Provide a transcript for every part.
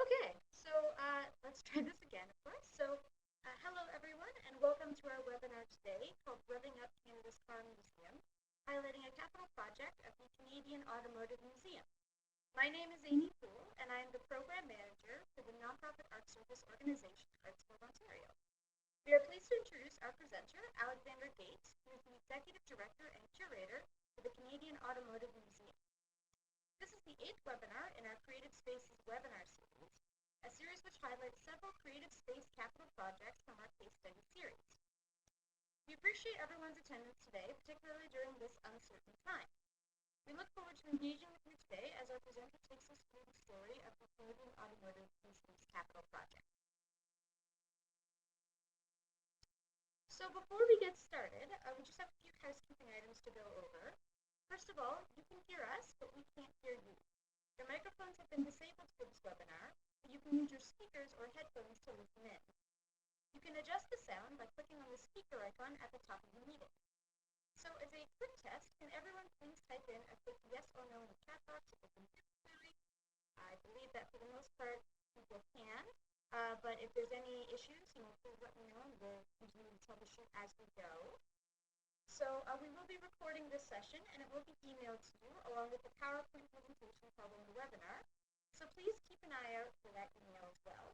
Okay, so let's try this again, of course. Hello everyone, and welcome to our webinar today called Revving Up Canada's Car Museum, highlighting a capital project of the Canadian Automotive Museum. My name is Amy Poole, and I am the Program Manager for the nonprofit art service organization ArtsBuild Ontario. We are pleased to introduce our presenter, Alexander Gates, who is the Executive Director and Curator for the Canadian Automotive Museum. This is the 8th webinar in our Creative Spaces webinar series, a series which highlights several creative space capital projects from our case study series. We appreciate everyone's attendance today, particularly during this uncertain time. We look forward to engaging with you today as our presenter takes us through the story of the Canadian Automotive Museum's capital project. So before we get started, we just have a few housekeeping items to go over. First of all, you can hear us, but we can't hear you. Your microphones have been disabled for this webinar, but you can use your speakers or headphones to listen in. You can adjust the sound by clicking on the speaker icon at the top of the meeting. So as a quick test, can everyone please type in a quick yes or no in the chat box if they can hear clearly? I believe that for the most part, people can. But if there's any issues, please let me know and we'll continue to troubleshoot as we go. So we will be recording this session and it will be emailed to you along with the PowerPoint presentation following the webinar. So please keep an eye out for that email as well.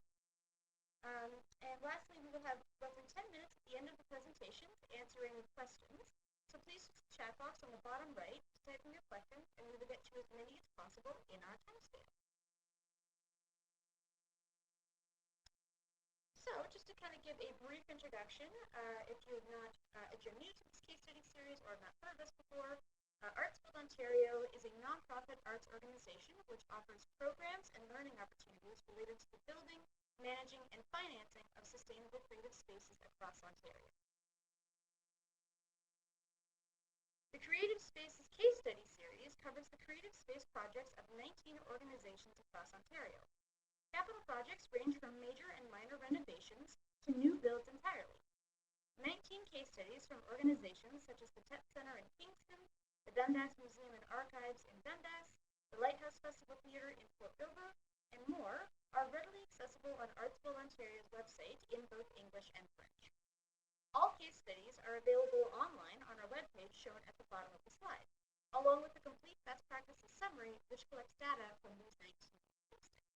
And lastly, we will have roughly 10 minutes at the end of the presentation to answer any questions. So please use the chat box on the bottom right to type in your questions and we will get to as many as possible in our time span. So just to kind of give a brief introduction, if you're new to this case study series or have not heard of us before, ArtsBuild Ontario is a nonprofit arts organization which offers programs and learning opportunities related to the building, managing, and financing of sustainable creative spaces across Ontario. The Creative Spaces Case Study Series covers the creative space projects of 19 organizations across Ontario. Capital projects range from major and minor renovations to new builds entirely. 19 case studies from organizations such as the Tet Centre in Kingston, the Dundas Museum and Archives in Dundas, the Lighthouse Festival Theatre in Port Dover, and more are readily accessible on ArtsBuild Ontario's website in both English and French. All case studies are available online on our webpage shown at the bottom of the slide, along with the complete best practices summary which collects data from these 19 case studies.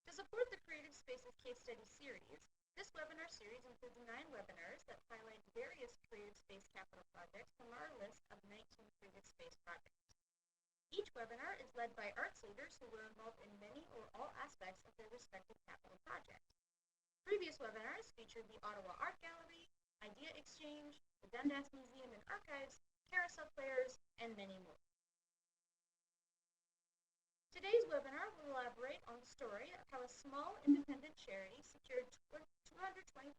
To support the Creative Spaces Case Study Series, this webinar series includes 9 webinars that highlight various creative space capital projects from our list of 19 creative space projects. Each webinar is led by arts leaders who were involved in many or all aspects of their respective capital project. Previous webinars featured the Ottawa Art Gallery, Idea Exchange, the Dundas Museum and Archives, Carousel Players, and many more. Today's webinar will elaborate on the story of how a small independent charity secured $225,000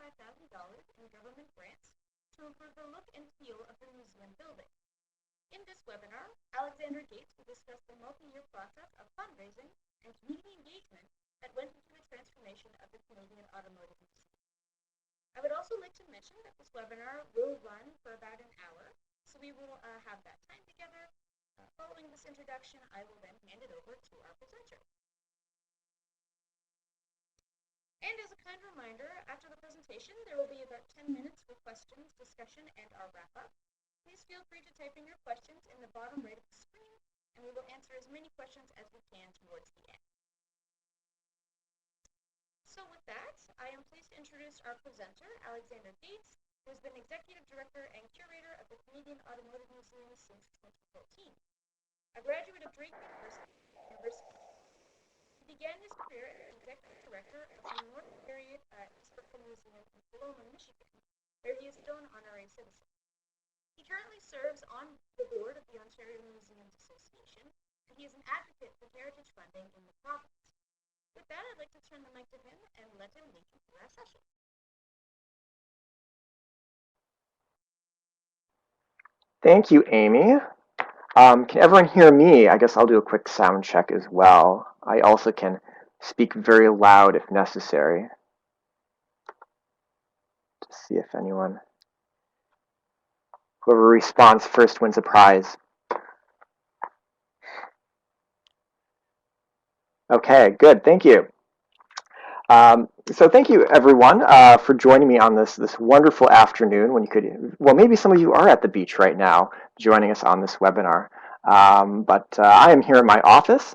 in government grants to improve the look and feel of the museum building. In this webinar, Alexander Gates will discuss the multi-year process of fundraising and community engagement that went into the transformation of the Canadian Automotive Museum. I would also like to mention that this webinar will run for about an hour, so we will have that time together. Following this introduction, I will then hand it over to our presenter. And as a kind reminder, after the presentation, there will be about 10 minutes for questions, discussion, and our wrap-up. Please feel free to type in your questions in the bottom right of the screen, and we will answer as many questions as we can towards the end. So with that, I am pleased to introduce our presenter, Alexander Gates, who has been Executive Director and Curator of the Canadian Automotive Museum since 2014. A graduate of Drake University, he began his career as Executive Director of the North Area Historical Museum in Paloma, Michigan, where he is still an honorary citizen. He currently serves on the board of the Ontario Museums Association, and he is an advocate for heritage funding in the province. With that, I'd like to turn the mic to him and let him lead you through our session. Thank you, Amy. Can everyone hear me? I guess I'll do a quick sound check as well. I also can speak very loud if necessary. To see if whoever responds first wins a prize. Okay, good. Thank you. So thank you everyone for joining me on this wonderful afternoon when you could, well, maybe some of you are at the beach right now joining us on this webinar. But I am here in my office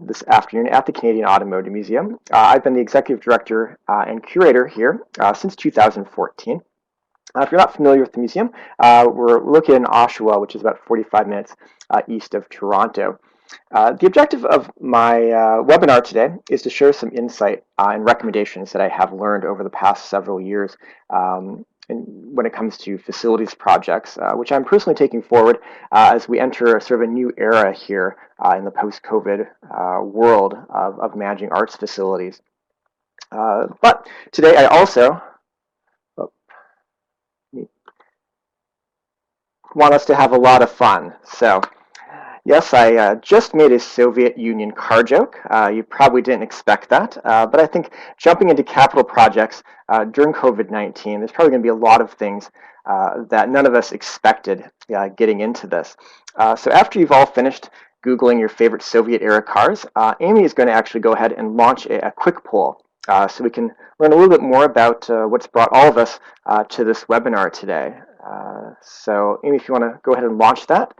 this afternoon at the Canadian Automotive Museum. I've been the executive director and curator here since 2014. If you're not familiar with the museum, we're located in Oshawa, which is about 45 minutes east of Toronto. The objective of my webinar today is to share some insight and recommendations that I have learned over the past several years when it comes to facilities projects, which I'm personally taking forward as we enter sort of a new era here in the post-COVID world of managing arts facilities. But today I also want us to have a lot of fun. So yes, I just made a Soviet Union car joke. You probably didn't expect that, but I think jumping into capital projects during COVID-19, there's probably going to be a lot of things that none of us expected getting into this. So after you've all finished Googling your favorite Soviet-era cars, Amy is going to actually go ahead and launch a quick poll so we can learn a little bit more about what's brought all of us to this webinar today. So Amy, if you want to go ahead and launch that.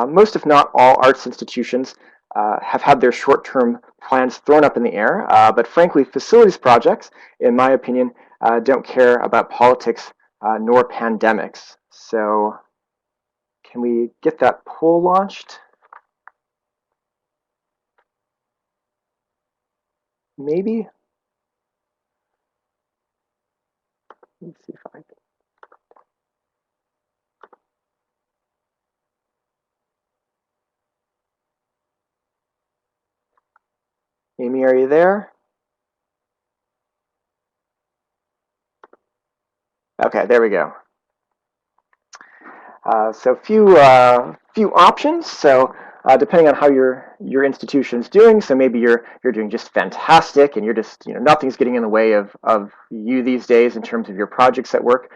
Most, if not all, arts institutions have had their short-term plans thrown up in the air, but frankly, facilities projects, in my opinion, don't care about politics nor pandemics. So can we get that poll launched? Maybe? Let's see if I can. Amy, are you there? Okay, there we go. So few options. So depending on how your institution's doing, so maybe you're doing just fantastic, and you're just nothing's getting in the way of you these days in terms of your projects at work.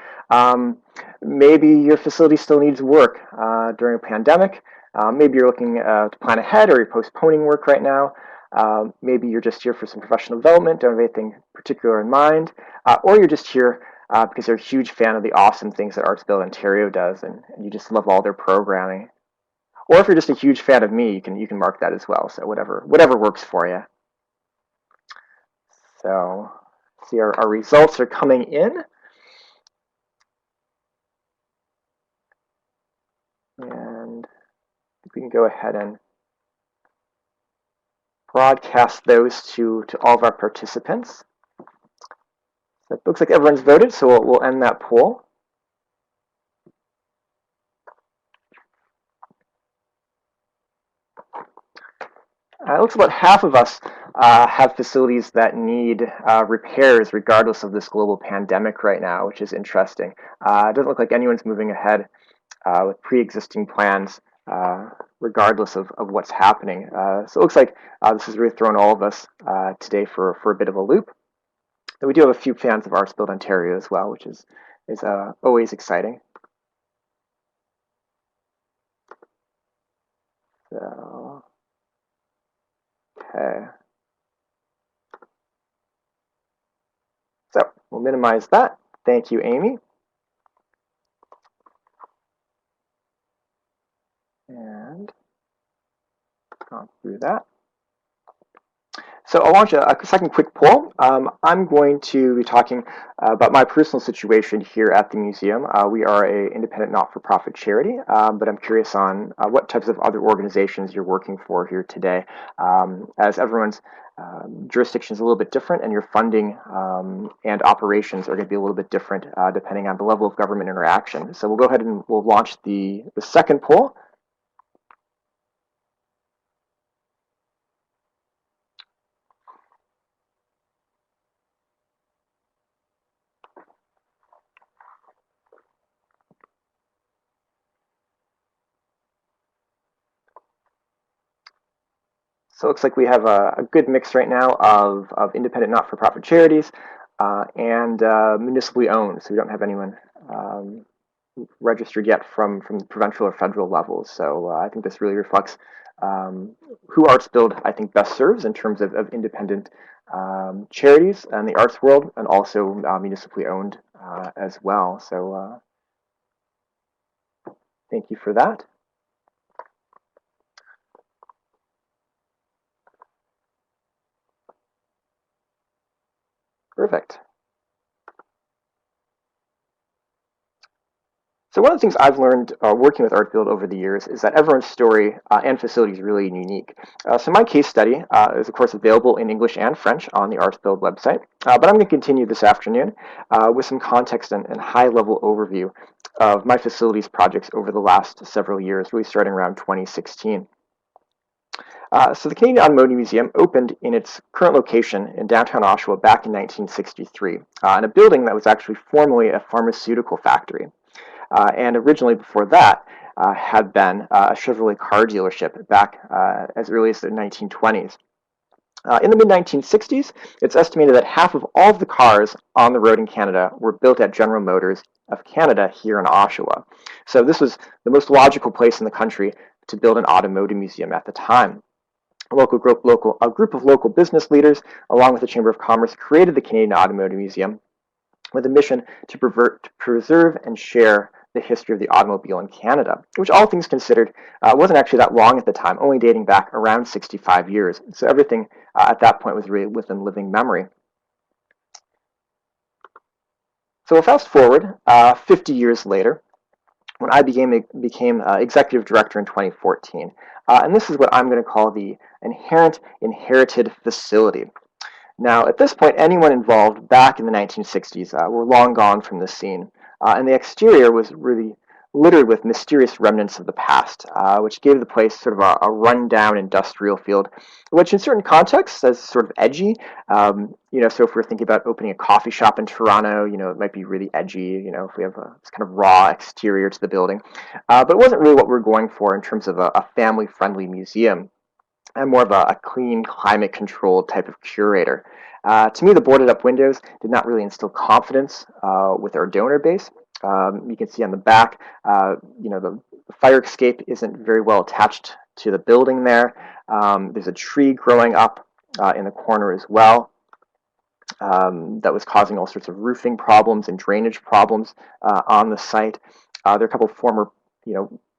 Maybe your facility still needs work during a pandemic. Maybe you're looking to plan ahead, or you're postponing work right now. Maybe you're just here for some professional development, don't have anything particular in mind, or you're just here because they're a huge fan of the awesome things that ArtsBuild Ontario does, and you just love all their programming. Or if you're just a huge fan of me, you can mark that as well. So whatever works for you. So see, our results are coming in, and we can go ahead and broadcast those to all of our participants. So it looks like everyone's voted, so we'll end that poll. It looks about half of us have facilities that need repairs regardless of this global pandemic right now, which is interesting. It doesn't look like anyone's moving ahead with pre-existing plans regardless of what's happening. So it looks like this has really thrown all of us today for a bit of a loop. And we do have a few fans of ArtsBuild Ontario as well, which is always exciting. So, okay. So we'll minimize that. Thank you, Amy. And gone through that. So I'll launch a second quick poll. I'm going to be talking about my personal situation here at the museum. We are an independent not-for-profit charity, but I'm curious on what types of other organizations you're working for here today, as everyone's jurisdiction is a little bit different, and your funding and operations are going to be a little bit different depending on the level of government interaction. So we'll go ahead and we'll launch the second poll. So it looks like we have a good mix right now of independent not-for-profit charities and municipally owned. So we don't have anyone registered yet from the provincial or federal levels. So I think this really reflects who ArtsBuild, I think, best serves in terms of independent charities and the arts world, and also municipally owned as well. So thank you for that. Perfect. So one of the things I've learned working with ArtsBuild over the years is that everyone's story and facility is really unique. So my case study is, of course, available in English and French on the ArtsBuild website. But I'm going to continue this afternoon with some context and high-level overview of my facilities projects over the last several years, really starting around 2016. So the Canadian Automotive Museum opened in its current location in downtown Oshawa back in 1963, in a building that was actually formerly a pharmaceutical factory. And originally before that had been a Chevrolet car dealership back as early as the 1920s. In the mid-1960s, it's estimated that half of all of the cars on the road in Canada were built at General Motors of Canada here in Oshawa. So this was the most logical place in the country to build an automotive museum at the time. A group of local business leaders, along with the Chamber of Commerce, created the Canadian Automotive Museum with a mission to preserve and share the history of the automobile in Canada, which all things considered wasn't actually that long at the time, only dating back around 65 years. So everything at that point was really within living memory. So we'll fast forward 50 years later, when I became executive director in 2014. And this is what I'm going to call the inherited facility. Now, at this point, anyone involved back in the 1960s were long gone from the scene, and the exterior was really littered with mysterious remnants of the past, which gave the place sort of a rundown industrial field, which in certain contexts is sort of edgy. So if we're thinking about opening a coffee shop in Toronto, it might be really edgy, if we have this kind of raw exterior to the building. But it wasn't really what we're going for in terms of a family-friendly museum, and more of a clean, climate-controlled type of curator. To me, the boarded-up windows did not really instill confidence with our donor base. You can see on the back, the fire escape isn't very well attached to the building there. There's a tree growing up in the corner as well that was causing all sorts of roofing problems and drainage problems on the site. There are a couple of former,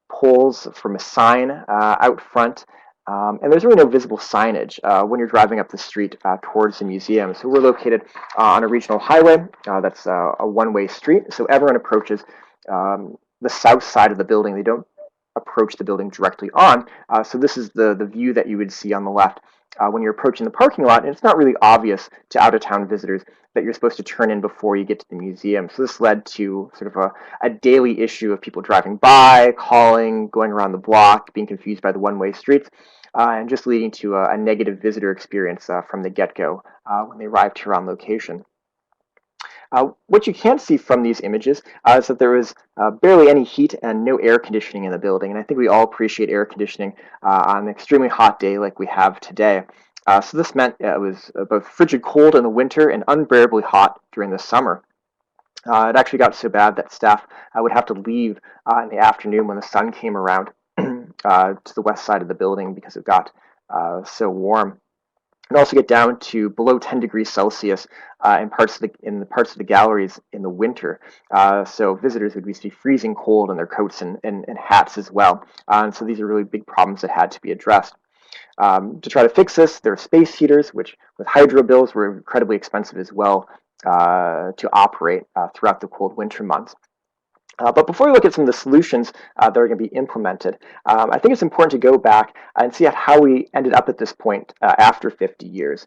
poles from a sign out front. And there's really no visible signage when you're driving up the street towards the museum. So we're located on a regional highway that's a one-way street. So everyone approaches the south side of the building. They don't approach the building directly on. So this is the view that you would see on the left when you're approaching the parking lot. And it's not really obvious to out-of-town visitors that you're supposed to turn in before you get to the museum. So this led to sort of a daily issue of people driving by, calling, going around the block, being confused by the one-way streets. And just leading to a negative visitor experience from the get-go when they arrived here on location. What you can see from these images is that there was barely any heat and no air conditioning in the building. And I think we all appreciate air conditioning on an extremely hot day like we have today. So this meant it was both frigid cold in the winter and unbearably hot during the summer. It actually got so bad that staff would have to leave in the afternoon when the sun came around to the west side of the building because it got so warm. And also get down to below 10 degrees Celsius in the parts of the galleries in the winter. So visitors would be freezing cold in their coats and hats as well. And so these are really big problems that had to be addressed. To try to fix this, there are space heaters, which with hydro bills were incredibly expensive as well to operate throughout the cold winter months. But before we look at some of the solutions that are going to be implemented, I think it's important to go back and see how we ended up at this point after 50 years,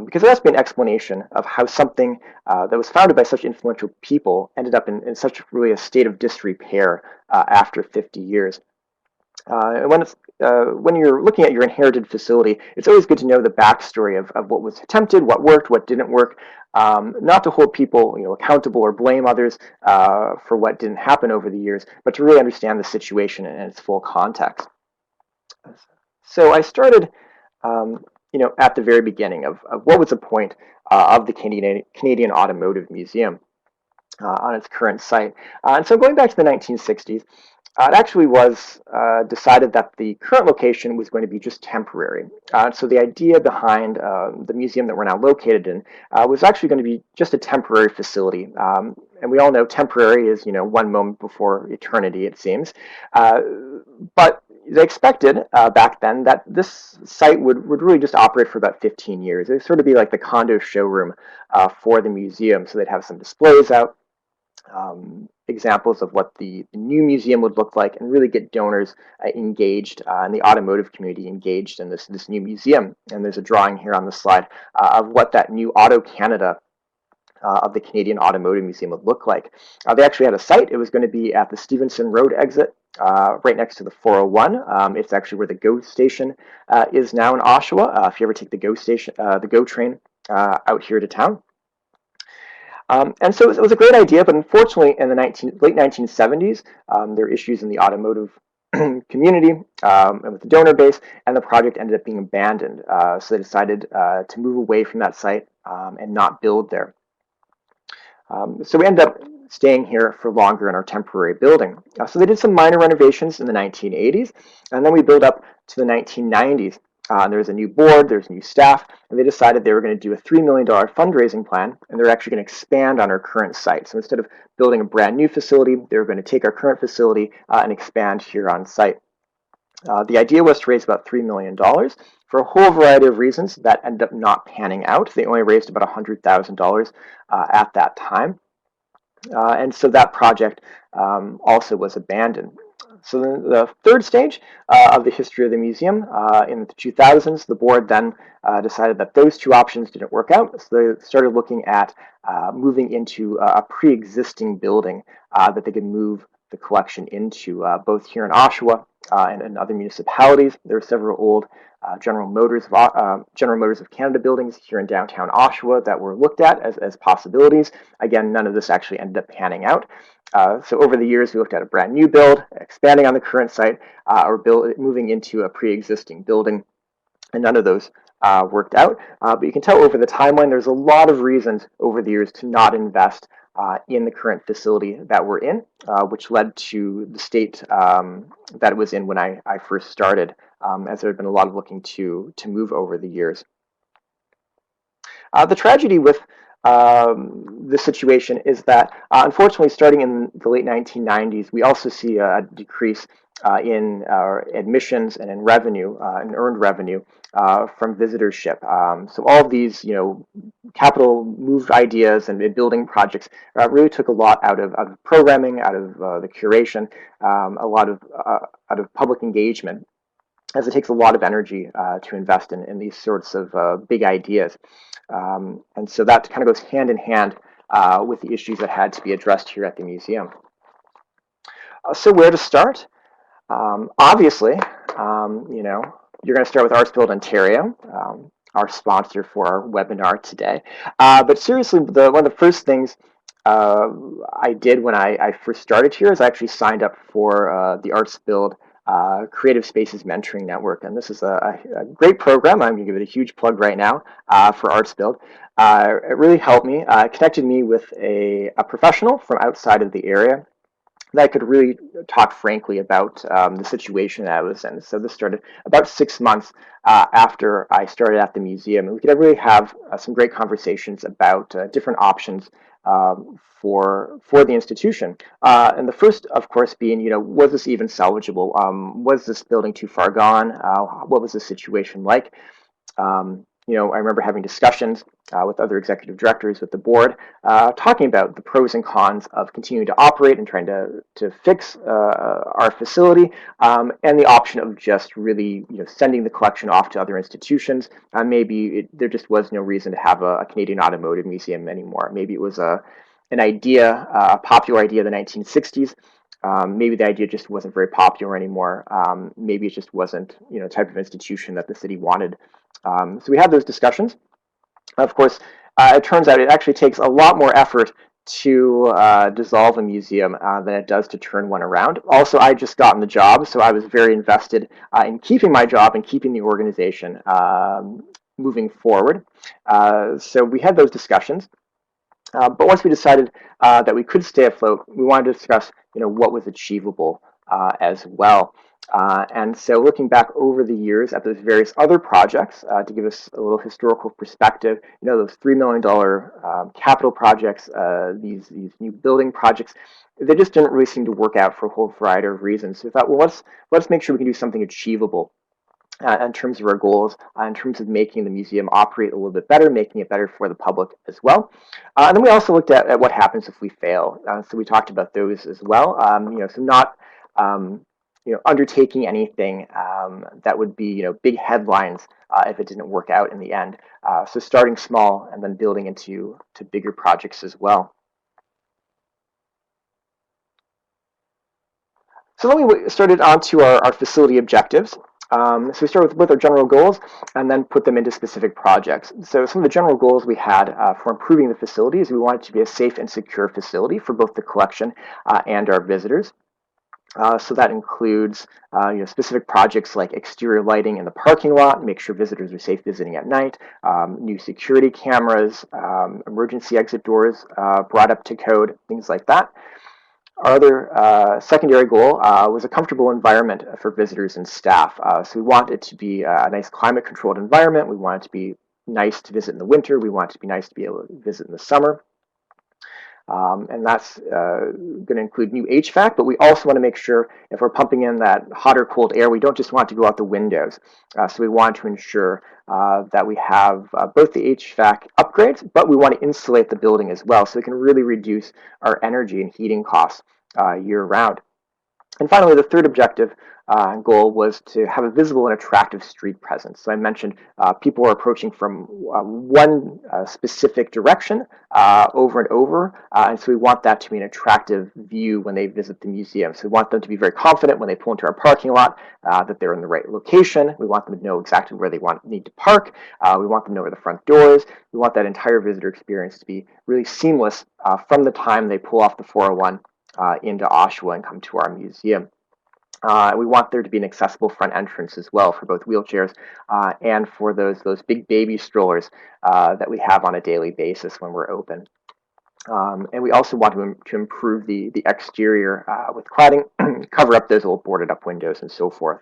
because there has to be an explanation of how something that was founded by such influential people ended up in such really a state of disrepair after 50 years. And when you're looking at your inherited facility, it's always good to know the backstory of what was attempted, what worked, what didn't work, not to hold people accountable or blame others for what didn't happen over the years, but to really understand the situation in its full context. So I started at the very beginning of what was the point of the Canadian Automotive Museum on its current site. And so going back to the 1960s, It actually was decided that the current location was going to be just temporary. So the idea behind the museum that we're now located in was actually going to be just a temporary facility. And we all know temporary is, one moment before eternity, it seems. Uh, but they expected back then that this site would really just operate for about 15 years. It would sort of be like the condo showroom for the museum. So they'd have some displays out, examples of what the new museum would look like, and really get donors engaged and the automotive community engaged in this new museum. And there's a drawing here on the slide of what that new Auto Canada of the Canadian Automotive Museum would look like. They actually had a site. It was going to be at the Stevenson Road exit, right next to the 401. It's actually where the GO station is now in Oshawa. If you ever take the GO station, the GO train out here to town. And so it was a great idea, but unfortunately, in the late 1970s, there were issues in the automotive community and with the donor base, and the project ended up being abandoned. So they decided to move away from that site and not build there. So we ended up staying here for longer in our temporary building. So they did some minor renovations in the 1980s, and then we built up to the 1990s. There was a new board, there's new staff, and they decided they were going to do a $3 million fundraising plan, and they're actually going to expand on our current site. So instead of building a brand new facility, they were going to take our current facility and expand here on site. The idea was to raise about $3 million. For a whole variety of reasons, that ended up not panning out. They only raised about $100,000 at that time. And so that project also was abandoned. So the third stage of the history of the museum, in the 2000s, the board then decided that those two options didn't work out. So they started looking at moving into a pre-existing building that they could move the collection into, both here in Oshawa and in other municipalities. There are several old General Motors of Canada buildings here in downtown Oshawa that were looked at as possibilities. Again, none of this actually ended up panning out. So over the years, we looked at a brand new build, expanding on the current site, or moving into a pre-existing building, and none of those worked out. But you can tell over the timeline, there's a lot of reasons over the years to not invest in the current facility that we're in, which led to the state that it was in when I first started, as there had been a lot of looking to move over the years. The tragedy with this situation is that, unfortunately, starting in the late 1990s, we also see a decrease in admissions and in revenue, and earned revenue from visitorship. So all of these, capital move ideas and building projects really took a lot out of programming, out of the curation, a lot of out of public engagement, as it takes a lot of energy to invest in these sorts of big ideas. And so that kind of goes hand in hand with the issues that had to be addressed here at the museum. So where to start? Obviously, you're going to start with ArtsBuild Ontario, our sponsor for our webinar today. But seriously, one of the first things I did when I first started here is I actually signed up for the ArtsBuild Creative Spaces Mentoring Network. And this is a great program. I'm going to give it a huge plug right now for ArtsBuild. It really helped me, connected me with a professional from outside of the area that I could really talk frankly about the situation that I was in. So this started about 6 months after I started at the museum, and we could really have some great conversations about different options for the institution. And the first, of course, being, was this even salvageable? Was this building too far gone? What was the situation like? I remember having discussions with other executive directors with the board, talking about the pros and cons of continuing to operate and trying to fix our facility, and the option of just really sending the collection off to other institutions. Maybe there just was no reason to have a Canadian Automotive Museum anymore. Maybe it was an idea, a popular idea of the 1960s. Maybe the idea just wasn't very popular anymore. Maybe it just wasn't, the type of institution that the city wanted. So we had those discussions. Of course, it turns out it actually takes a lot more effort to dissolve a museum than it does to turn one around. Also, I just gotten the job, so I was very invested in keeping my job and keeping the organization moving forward. So we had those discussions. But once we decided that we could stay afloat, we wanted to discuss, what was achievable as well. And so looking back over the years at those various other projects to give us a little historical perspective, those $3 million capital projects, these new building projects, they just didn't really seem to work out for a whole variety of reasons. So we thought, well, let's make sure we can do something achievable in terms of our goals, in terms of making the museum operate a little bit better, making it better for the public as well. And then we also looked at what happens if we fail. So we talked about those as well. So not undertaking anything that would be big headlines if it didn't work out in the end. So starting small and then building into bigger projects as well. So then we started on to our facility objectives. So we started with our general goals and then put them into specific projects. So some of the general goals we had for improving the facility is we want it to be a safe and secure facility for both the collection and our visitors. So that includes specific projects like exterior lighting in the parking lot, make sure visitors are safe visiting at night, new security cameras, emergency exit doors brought up to code, things like that. Our other secondary goal was a comfortable environment for visitors and staff. So we want it to be a nice climate-controlled environment. We want it to be nice to visit in the winter. We want it to be nice to be able to visit in the summer. And that's going to include new HVAC, but we also want to make sure if we're pumping in that hot or cold air, we don't just want it to go out the windows. So we want to ensure that we have both the HVAC upgrades, but we want to insulate the building as well so we can really reduce our energy and heating costs year round. And finally, the third objective goal was to have a visible and attractive street presence. So I mentioned people are approaching from one specific direction over and over, and so we want that to be an attractive view when they visit the museum. So we want them to be very confident when they pull into our parking lot that they're in the right location. We want them to know exactly where they need to park. We want them to know where the front door is. We want that entire visitor experience to be really seamless from the time they pull off the 401 into Oshawa and come to our museum. We want there to be an accessible front entrance as well for both wheelchairs and for those big baby strollers that we have on a daily basis when we're open. And we also want to improve the exterior with cladding, cover up those old boarded up windows and so forth.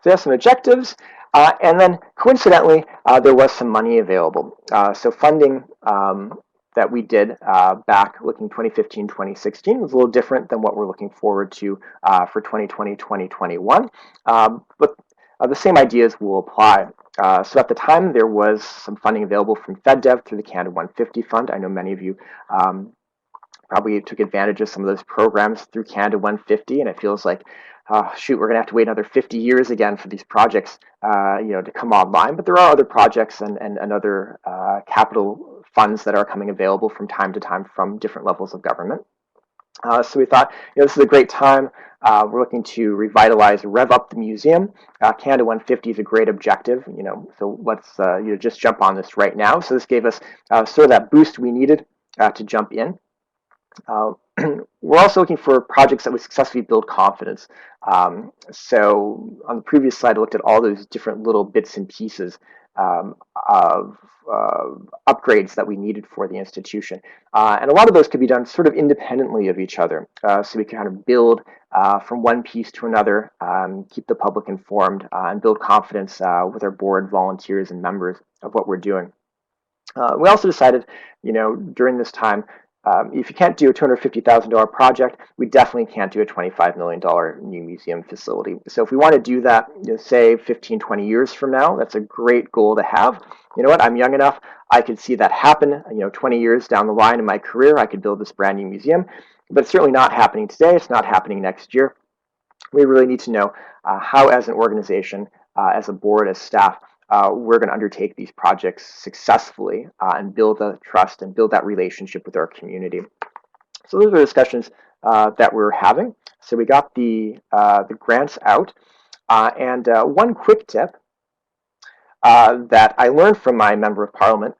So that's some objectives. And then coincidentally, there was some money available. So funding that we did back looking 2015, 2016 was a little different than what we're looking forward to for 2020, 2021. But the same ideas will apply. So at the time, there was some funding available from FedDev through the Canada 150 Fund. I know many of you probably took advantage of some of those programs through Canada 150, and it feels like, shoot, we're going to have to wait another 50 years again for these projects, to come online. But there are other projects and other capital funds that are coming available from time to time from different levels of government. So we thought, this is a great time. We're looking to revitalize, rev up the museum. Canada 150 is a great objective, so let's just jump on this right now. So this gave us sort of that boost we needed to jump in. We're also looking for projects that would successfully build confidence. So on the previous slide, I looked at all those different little bits and pieces of upgrades that we needed for the institution. And a lot of those could be done sort of independently of each other. So we can kind of build from one piece to another, keep the public informed, and build confidence with our board, volunteers, and members of what we're doing. We also decided, during this time, if you can't do a $250,000 project, we definitely can't do a $25 million new museum facility. So if we want to do that, say 15, 20 years from now, that's a great goal to have. You know what, I'm young enough, I could see that happen, 20 years down the line in my career, I could build this brand new museum, but it's certainly not happening today, it's not happening next year. We really need to know how, as an organization, as a board, as staff, we're going to undertake these projects successfully and build the trust and build that relationship with our community. So those are the discussions that we're having. So we got the grants out. And one quick tip that I learned from my Member of Parliament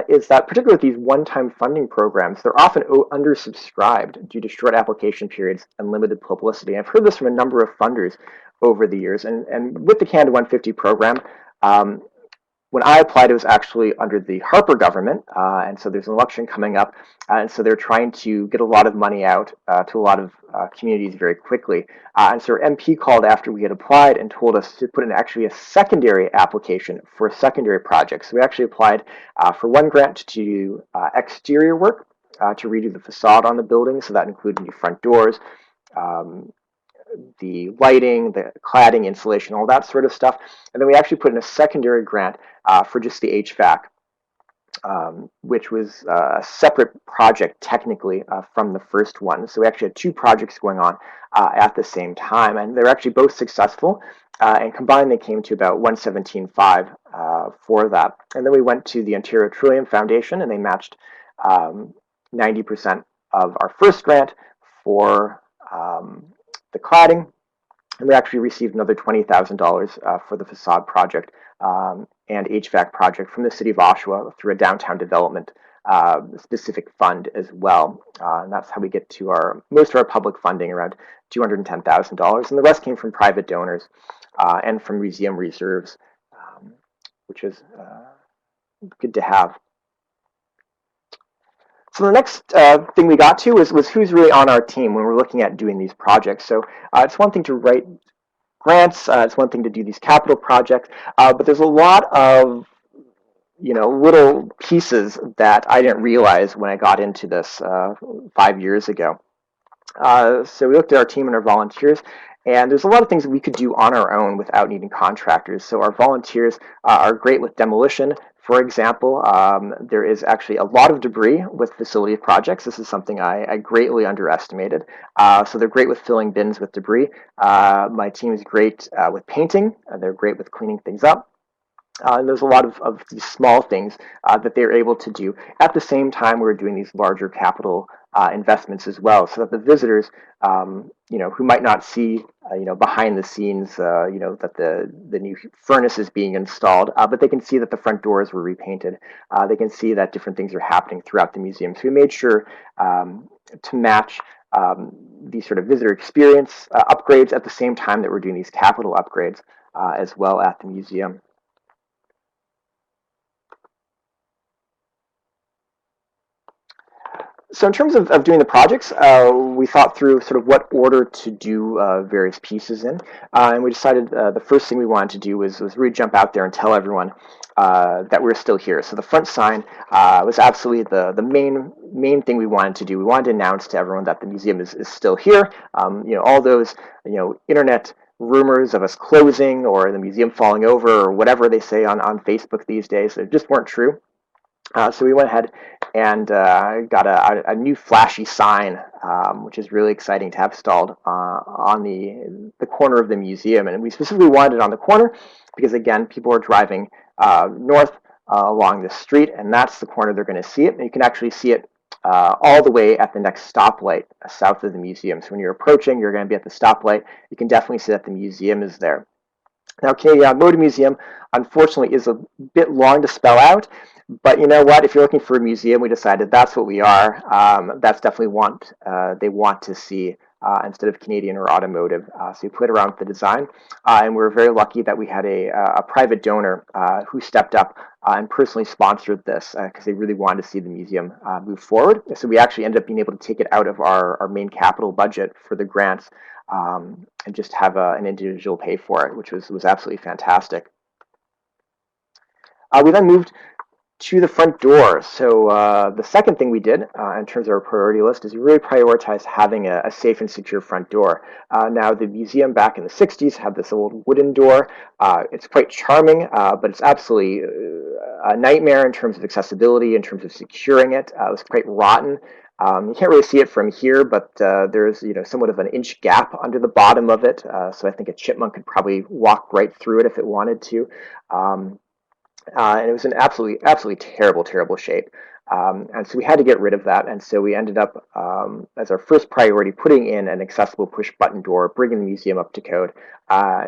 is that particularly with these one-time funding programs, they're often undersubscribed due to short application periods and limited publicity. I've heard this from a number of funders over the years. And with the Canada 150 program, when I applied, it was actually under the Harper government, and so there's an election coming up, and so they're trying to get a lot of money out to a lot of communities very quickly. And so our MP called after we had applied and told us to put in actually a secondary application for a secondary project. So we actually applied for one grant to do exterior work to redo the facade on the building, so that included new front doors, um, the lighting, the cladding, insulation, all that sort of stuff. And then we actually put in a secondary grant for just the HVAC, which was a separate project technically from the first one. So we actually had two projects going on at the same time, and they're actually both successful. And combined, they came to about 117.5 for that. And then we went to the Ontario Trillium Foundation, and they matched 90% of our first grant for the cladding, and we actually received another $20,000 for the facade project and HVAC project from the city of Oshawa through a downtown development specific fund as well. And that's how we get to our most of our public funding, around $210,000, and the rest came from private donors and from museum reserves, which is good to have. So the next thing we got to was who's really on our team when we're looking at doing these projects. So it's one thing to write grants, it's one thing to do these capital projects, but there's a lot of little pieces that I didn't realize when I got into this 5 years ago. So we looked at our team and our volunteers, and there's a lot of things that we could do on our own without needing contractors. So our volunteers are great with demolition. For example, there is actually a lot of debris with facility projects. This is something I greatly underestimated. So they're great with filling bins with debris. My team is great with painting. They're great with cleaning things up. And there's a lot of these small things that they're able to do at the same time we're doing these larger capital investments as well, so that the visitors, who might not see, behind the scenes, that the new furnace is being installed, but they can see that the front doors were repainted. They can see that different things are happening throughout the museum. So we made sure to match these sort of visitor experience upgrades at the same time that we're doing these capital upgrades as well at the museum. So in terms of doing the projects, we thought through sort of what order to do various pieces in, and we decided the first thing we wanted to do was really jump out there and tell everyone that we're still here. So the front sign was absolutely the main thing we wanted to do. We wanted to announce to everyone that the museum is still here. All those internet rumors of us closing or the museum falling over or whatever they say on Facebook these days, they just weren't true. So we went ahead and got a new flashy sign, which is really exciting to have installed on the corner of the museum. And we specifically wanted it on the corner because, again, people are driving north along the street, and that's the corner they're going to see it. And you can actually see it all the way at the next stoplight south of the museum. So when you're approaching, you're going to be at the stoplight. You can definitely see that the museum is there. Now, Canadian Automotive Museum, unfortunately, is a bit long to spell out. But you know what? If you're looking for a museum, we decided that's what we are. That's definitely what they want to see instead of Canadian or Automotive. So we played around with the design, and we were very lucky that we had a private donor who stepped up and personally sponsored this because they really wanted to see the museum move forward. So we actually ended up being able to take it out of our main capital budget for the grants and just have an individual pay for it, which was absolutely fantastic. We then moved to the front door. So the second thing we did in terms of our priority list is we really prioritized having a safe and secure front door. Now the museum back in the 60s had this old wooden door. It's quite charming, but it's absolutely a nightmare in terms of accessibility, in terms of securing it. It was quite rotten. You can't really see it from here, but there's somewhat of an inch gap under the bottom of it. So I think a chipmunk could probably walk right through it if it wanted to. And it was in absolutely terrible shape. And so we had to get rid of that. And so we ended up, as our first priority, putting in an accessible push button door, bringing the museum up to code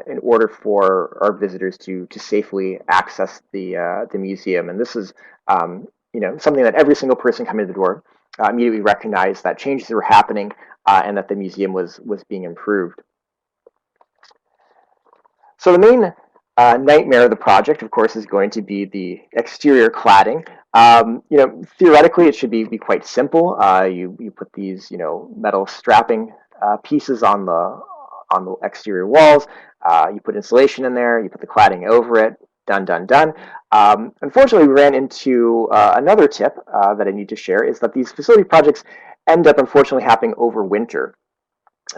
in order for our visitors to safely access the museum. And this is something that every single person coming to the door immediately recognized that changes were happening and that the museum was being improved. So the main nightmare of the project, of course, is going to be the exterior cladding. Theoretically, it should be quite simple. You put these, metal strapping pieces on the exterior walls. You put insulation in there. You put the cladding over it. Done, done, done. Unfortunately, we ran into another tip that I need to share is that these facility projects end up unfortunately happening over winter.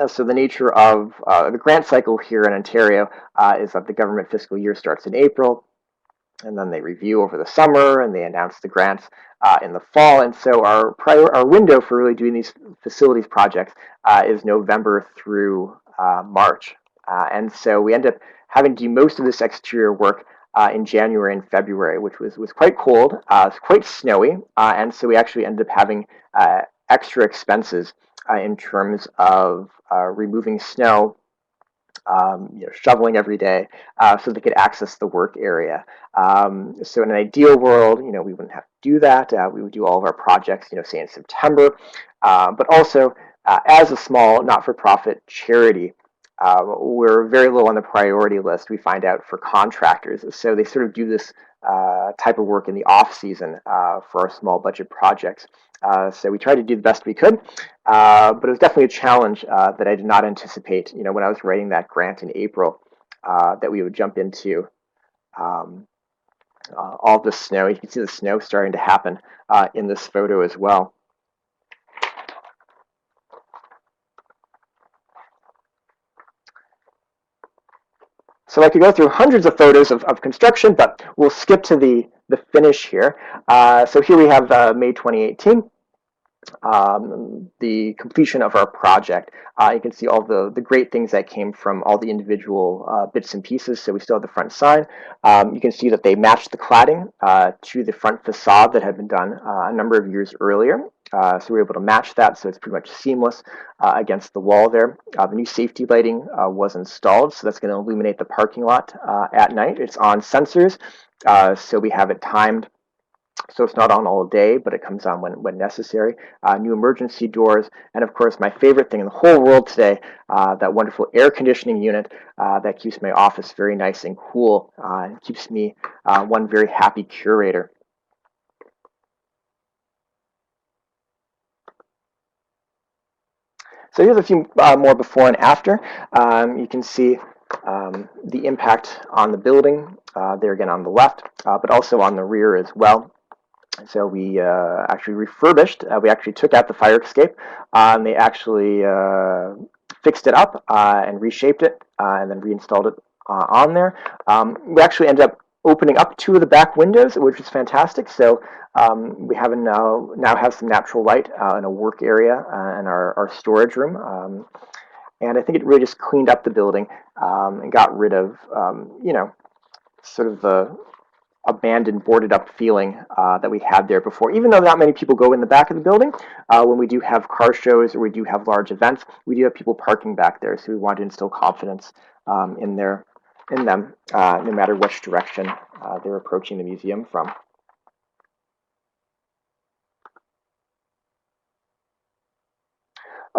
So the nature of the grant cycle here in Ontario is that the government fiscal year starts in April, and then they review over the summer, and they announce the grants in the fall. And so our window for really doing these facilities projects is November through March. And so we end up having to do most of this exterior work in January and February, which was quite cold, it's quite snowy, and so we actually ended up having extra expenses in terms of removing snow, shoveling every day so they could access the work area. So in an ideal world, we wouldn't have to do that. We would do all of our projects, say in September. But also, as a small not-for-profit charity, we're very low on the priority list, we find out, for contractors. So they sort of do this type of work in the off season for our small budget projects. So we tried to do the best we could, but it was definitely a challenge that I did not anticipate. When I was writing that grant in April, that we would jump into um, all the snow. You can see the snow starting to happen in this photo as well. So I could go through hundreds of photos of construction, but we'll skip to the finish here. So here we have May 2018. The completion of our project. You can see all the great things that came from all the individual bits and pieces. So we still have the front sign. You can see that they matched the cladding to the front facade that had been done a number of years earlier. So we were able to match that, so it's pretty much seamless against the wall there. The new safety lighting was installed, so that's going to illuminate the parking lot at night. It's on sensors, so we have it timed. So it's not on all day, but it comes on when necessary. New emergency doors, and of course my favorite thing in the whole world today, that wonderful air conditioning unit that keeps my office very nice and cool and keeps me one very happy curator. So here's a few more before and after. You can see the impact on the building there again on the left, but also on the rear as well. So we actually refurbished. We actually took out the fire escape, and they actually fixed it up and reshaped it, and then reinstalled it on there. We actually ended up opening up two of the back windows, which is fantastic. So we have now have some natural light in a work area in our storage room. And I think it really just cleaned up the building and got rid of, sort of the abandoned, boarded up feeling that we had there before. Even though not many people go in the back of the building, when we do have car shows or we do have large events, we do have people parking back there. So we want to instill confidence in them, no matter which direction they're approaching the museum from.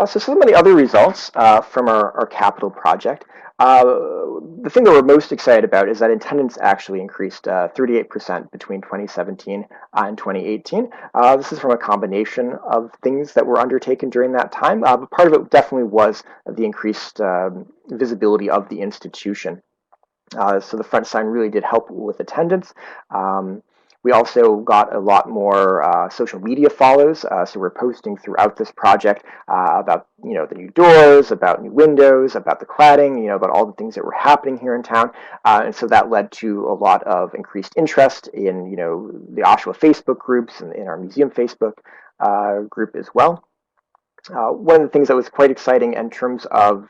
So some of the other results from our capital project. The thing that we're most excited about is that attendance actually increased 38% between 2017 and 2018. This is from a combination of things that were undertaken during that time, but part of it definitely was the increased visibility of the institution. So the front sign really did help with attendance. We also got a lot more social media follows, so we're posting throughout this project about the new doors, about new windows, about the cladding, about all the things that were happening here in town, and so that led to a lot of increased interest in the Oshawa Facebook groups and in our museum Facebook group as well. One of the things that was quite exciting in terms of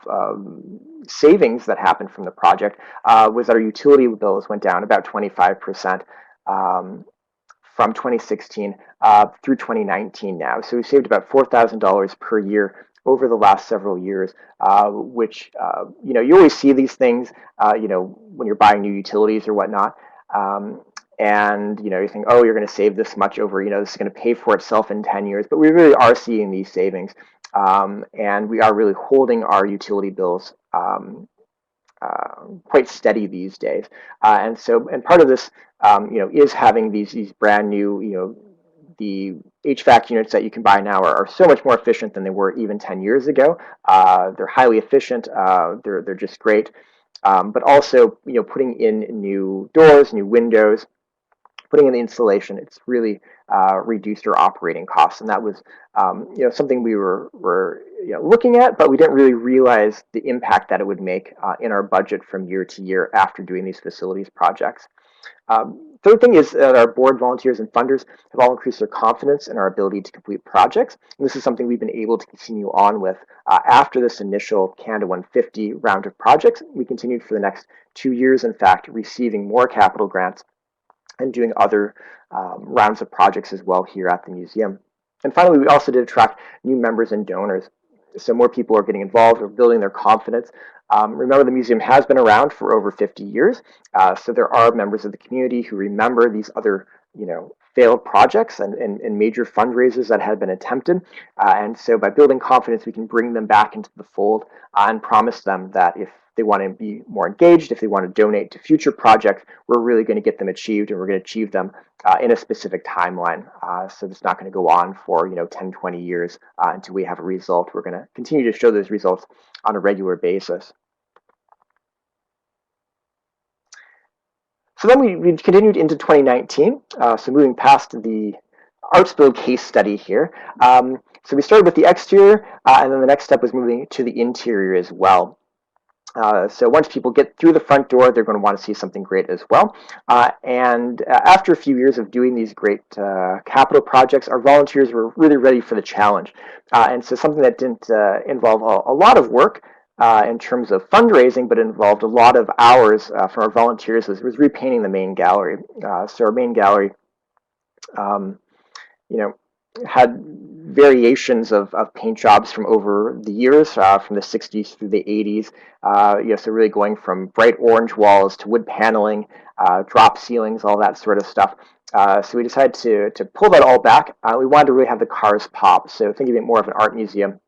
savings that happened from the project was that our utility bills went down about 25%. From 2016 through 2019 now. So we saved about $4,000 per year over the last several years, which, you always see these things, when you're buying new utilities or whatnot. And, you think, oh, you're going to save this much over, this is going to pay for itself in 10 years. But we really are seeing these savings. And we are really holding our utility bills quite steady these days. And part of this, is having these brand new, the HVAC units that you can buy now are so much more efficient than they were even 10 years ago. They're highly efficient. They're just great. But also, putting in new doors, new windows, putting in the installation, it's really reduced our operating costs, and that was something we were looking at, but we didn't really realize the impact that it would make in our budget from year to year after doing these facilities projects. Third thing is that our board volunteers and funders have all increased their confidence in our ability to complete projects. And this is something we've been able to continue on with after this initial Canada 150 round of projects. We continued for the next 2 years, in fact, receiving more capital grants and doing other rounds of projects as well here at the museum. And finally, we also did attract new members and donors. So more people are getting involved or building their confidence. Remember, the museum has been around for over 50 years, so there are members of the community who remember these other, failed projects and major fundraisers that had been attempted. And so by building confidence, we can bring them back into the fold and promise them that if they want to be more engaged, if they want to donate to future projects, we're really going to get them achieved, and we're going to achieve them in a specific timeline. So it's not going to go on for 10, 20 years until we have a result. We're going to continue to show those results on a regular basis. So then we continued into 2019, so moving past the ArtsBuild case study here. So we started with the exterior, and then the next step was moving to the interior as well. So once people get through the front door, they're going to want to see something great as well. And after a few years of doing these great capital projects, our volunteers were really ready for the challenge. And so something that didn't involve a lot of work in terms of fundraising, but involved a lot of hours from our volunteers was repainting the main gallery. So our main gallery, you know, had variations of paint jobs from over the years, from the 60s through the 80s. So really going from bright orange walls to wood paneling, drop ceilings, all that sort of stuff. So we decided to pull that all back. We wanted to really have the cars pop. So thinking of it more of an art museum,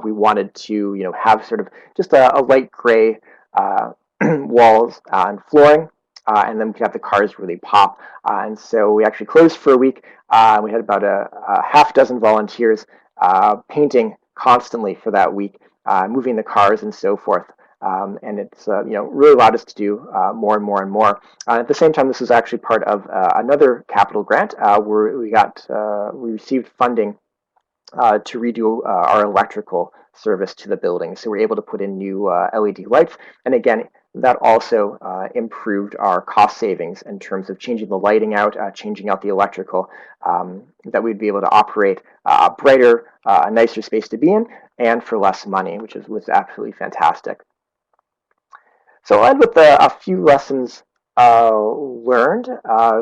we wanted to have sort of just a light gray walls and flooring. And then we could have the cars really pop. And so we actually closed for a week. We had about a half dozen volunteers painting constantly for that week, moving the cars and so forth. And it's really allowed us to do more and more and more. At the same time, this was actually part of another capital grant where we received funding to redo our electrical service to the building. So we're able to put in new LED lights. And again, that also improved our cost savings in terms of changing the lighting out, changing out the electrical, that we'd be able to operate a brighter, a nicer space to be in, and for less money, which was absolutely fantastic. So I'll end with a few lessons learned.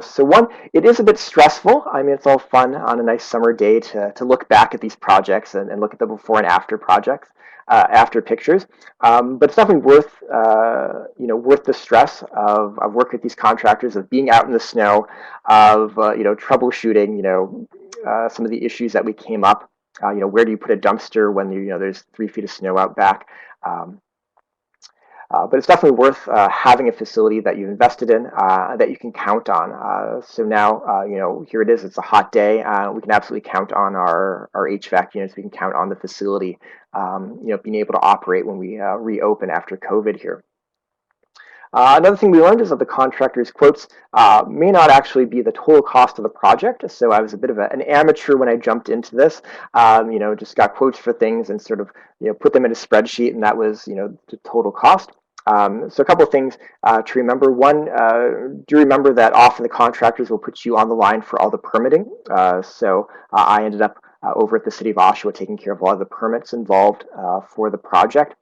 So one, it is a bit stressful. I mean, it's all fun on a nice summer day to look back at these projects and look at the before and after projects, after pictures. But it's definitely worth the stress of working with these contractors, of being out in the snow, of troubleshooting, some of the issues that we came up. Where do you put a dumpster when there's 3 feet of snow out back? But it's definitely worth having a facility that you've invested in that you can count on. So now, here it is. It's a hot day. We can absolutely count on our HVAC units. We can count on the facility, being able to operate when we reopen after COVID here. Another thing we learned is that the contractor's quotes may not actually be the total cost of the project. So I was a bit of an amateur when I jumped into this. Just got quotes for things and sort of put them in a spreadsheet, and that was the total cost. So a couple of things to remember. One, do remember that often the contractors will put you on the line for all the permitting. So I ended up over at the City of Oshawa taking care of a lot of the permits involved for the project.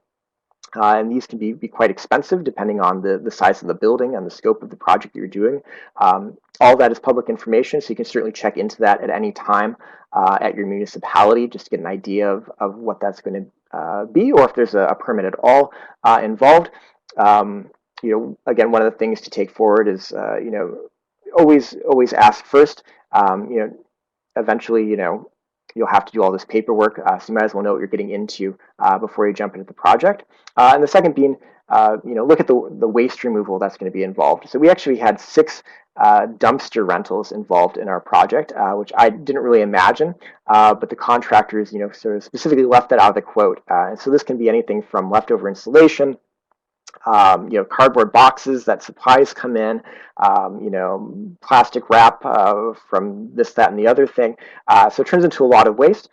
And these can be quite expensive depending on the size of the building and the scope of the project that you're doing. All that is public information, so you can certainly check into that at any time at your municipality just to get an idea of what that's going to be, or if there's a permit at all involved. Again, one of the things to take forward is always ask first. Eventually, you'll have to do all this paperwork, so you might as well know what you're getting into before you jump into the project. And the second being, look at the waste removal that's going to be involved. So we actually had 6 dumpster rentals involved in our project, which I didn't really imagine, but the contractors, sort of specifically left that out of the quote. And so this can be anything from leftover insulation, cardboard boxes that supplies come in, plastic wrap from this, that, and the other thing. So it turns into a lot of waste.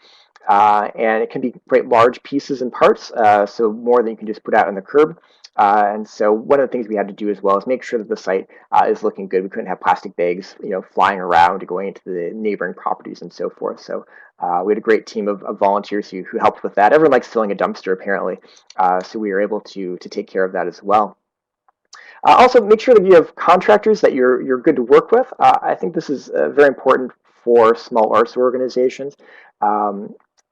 And it can be quite large pieces and parts, so more than you can just put out on the curb. And so one of the things we had to do as well is make sure that the site is looking good. We couldn't have plastic bags, flying around, going into the neighboring properties and so forth. So we had a great team of volunteers who helped with that. Everyone likes filling a dumpster, apparently, so we were able to take care of that as well. Also, make sure that you have contractors that you're good to work with. I think this is very important for small arts organizations.